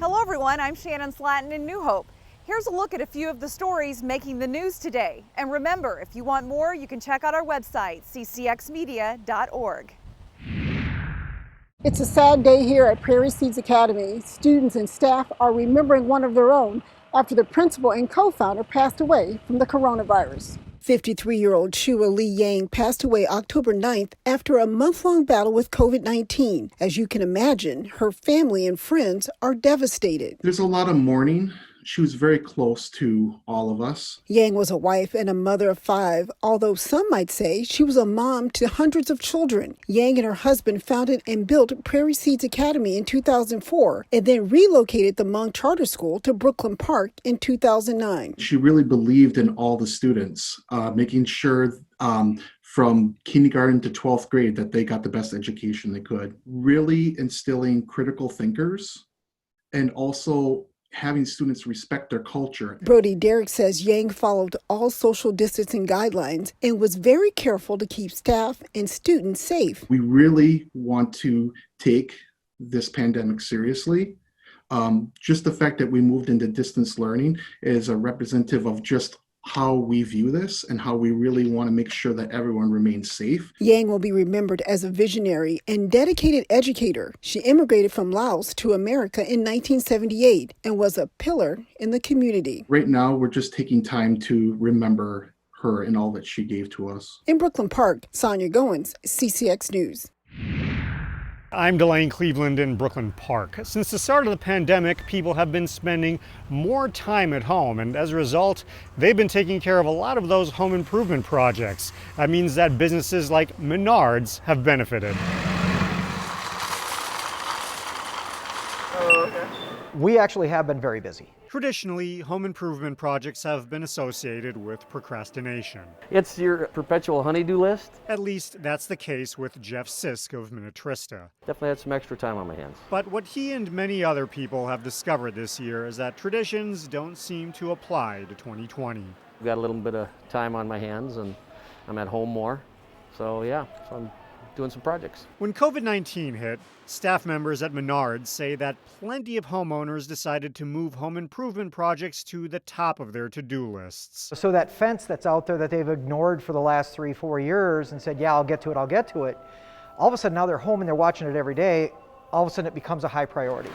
Hello everyone, I'm Shannon Slatton in New Hope. Here's a look at a few of the stories making the news today. And remember, if you want more, you can check out our website, ccxmedia.org. It's a sad day here at Prairie Seeds Academy. Students and staff are remembering one of their own after the principal and co-founder passed away from the coronavirus. 53-year-old Chua Lee Yang passed away October 9th after a month-long battle with COVID-19. As you can imagine, her family and friends are devastated. There's a lot of mourning. She was very close to all of us. Yang was a wife and a mother of 5, although some might say she was a mom to hundreds of children. Yang and her husband founded and built Prairie Seeds Academy in 2004 and then relocated the Hmong Charter School to Brooklyn Park in 2009. She really believed in all the students, making sure from kindergarten to 12th grade that they got the best education they could. Really instilling critical thinkers and also having students respect their culture. Brody Derrick says Yang followed all social distancing guidelines and was very careful to keep staff and students safe. We really want to take this pandemic seriously. Just the fact that we moved into distance learning is a representative of just how we view this and how we really want to make sure that everyone remains safe. Yang will be remembered as a visionary and dedicated educator. She immigrated from Laos to America in 1978 and was a pillar in the community. Right now, we're just taking time to remember her and all that she gave to us. In Brooklyn Park, Sonia Goins, CCX News. I'm Delane Cleveland in Brooklyn Park. Since the start of the pandemic, people have been spending more time at home, and as a result, they've been taking care of a lot of those home improvement projects. That means that businesses like Menards have benefited. We actually have been very busy. Traditionally, home improvement projects have been associated with procrastination. It's your perpetual honey-do list. At least that's the case with Jeff Sisk of Minneapolis. Definitely had some extra time on my hands. But what he and many other people have discovered this year is that traditions don't seem to apply to 2020. I've got a little bit of time on my hands and I'm at home more. So I'm doing some projects. When COVID-19 hit, staff members at Menards say that plenty of homeowners decided to move home improvement projects to the top of their to-do lists. So that fence that's out there that they've ignored for the last 3-4 years and said, yeah, I'll get to it. All of a sudden now they're home and they're watching it every day. All of a sudden it becomes a high priority.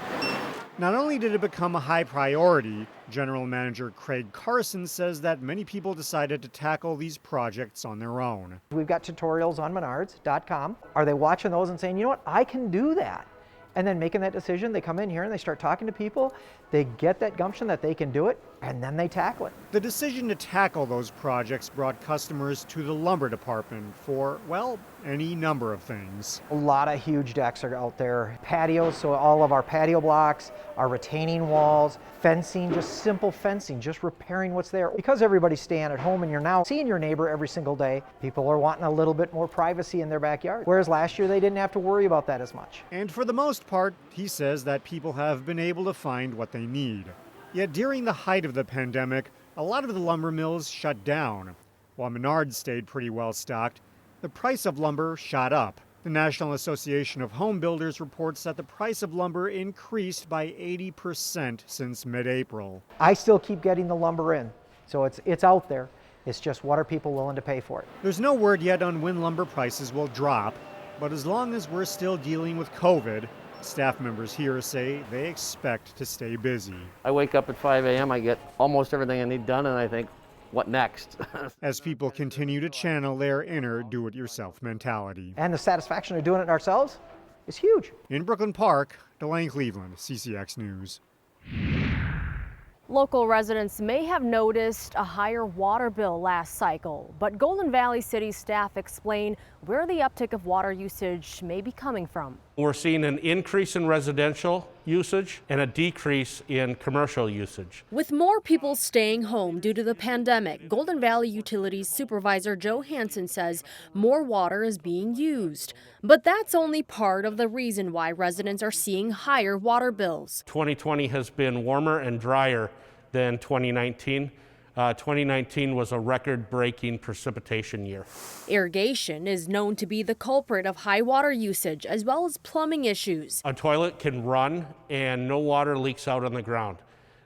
Not only did it become a high priority, General Manager Craig Carson says that many people decided to tackle these projects on their own. We've got tutorials on menards.com. Are they watching those and saying, you know what, I can do that? And then making that decision, they come in here and they start talking to people, they get that gumption that they can do it, and then they tackle it. The decision to tackle those projects brought customers to the lumber department for, well, any number of things. A lot of huge decks are out there. Patios, so all of our patio blocks, our retaining walls, fencing, just simple fencing, just repairing what's there. Because everybody's staying at home and you're now seeing your neighbor every single day, people are wanting a little bit more privacy in their backyard. Whereas last year they didn't have to worry about that as much. And for the most part, he says that people have been able to find what they need. Yet during the height of the pandemic, a lot of the lumber mills shut down. While Menards stayed pretty well stocked, the price of lumber shot up. The National Association of Home Builders reports that the price of lumber increased by 80% since mid-April. I still keep getting the lumber in, so it's out there. It's just what are people willing to pay for it? There's no word yet on when lumber prices will drop, but as long as we're still dealing with COVID, staff members here say they expect to stay busy. I wake up at 5 a.m., I get almost everything I need done, and I think, what next? As people continue to channel their inner do-it-yourself mentality. And the satisfaction of doing it ourselves is huge. In Brooklyn Park, Delane Cleveland, CCX News. Local residents may have noticed a higher water bill last cycle, but Golden Valley City staff explain where the uptick of water usage may be coming from. We're seeing an increase in residential usage and a decrease in commercial usage. With more people staying home due to the pandemic, Golden Valley Utilities Supervisor Joe Hansen says more water is being used. But that's only part of the reason why residents are seeing higher water bills. 2020 has been warmer and drier than 2019. 2019 was a record-breaking precipitation year. Irrigation is known to be the culprit of high water usage as well as plumbing issues. A toilet can run and no water leaks out on the ground.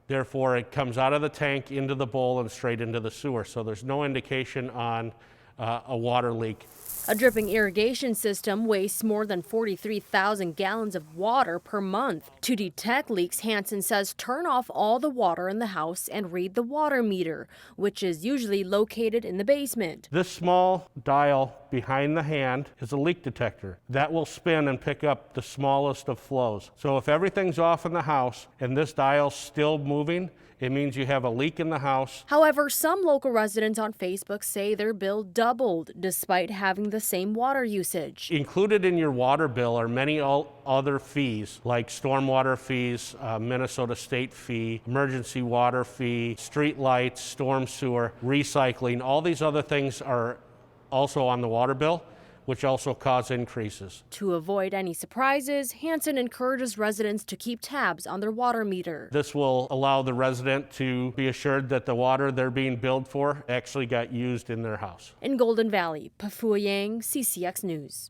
Therefore, it comes out of the tank into the bowl and straight into the sewer. So there's no indication on a water leak. A dripping irrigation system wastes more than 43,000 gallons of water per month. To detect leaks, Hansen says turn off all the water in the house and read the water meter, which is usually located in the basement. This small dial behind the hand is a leak detector. That will spin and pick up the smallest of flows. So if everything's off in the house and this dial's still moving, it means you have a leak in the house. However, some local residents on Facebook say their bill doubled despite having the same water usage. Included in your water bill are many other fees like stormwater fees, Minnesota state fee, emergency water fee, street lights, storm sewer, recycling. All these other things are also on the water bill, which also cause increases. To avoid any surprises, Hansen encourages residents to keep tabs on their water meter. This will allow the resident to be assured that the water they're being billed for actually got used in their house. In Golden Valley, Pafua Yang, CCX News.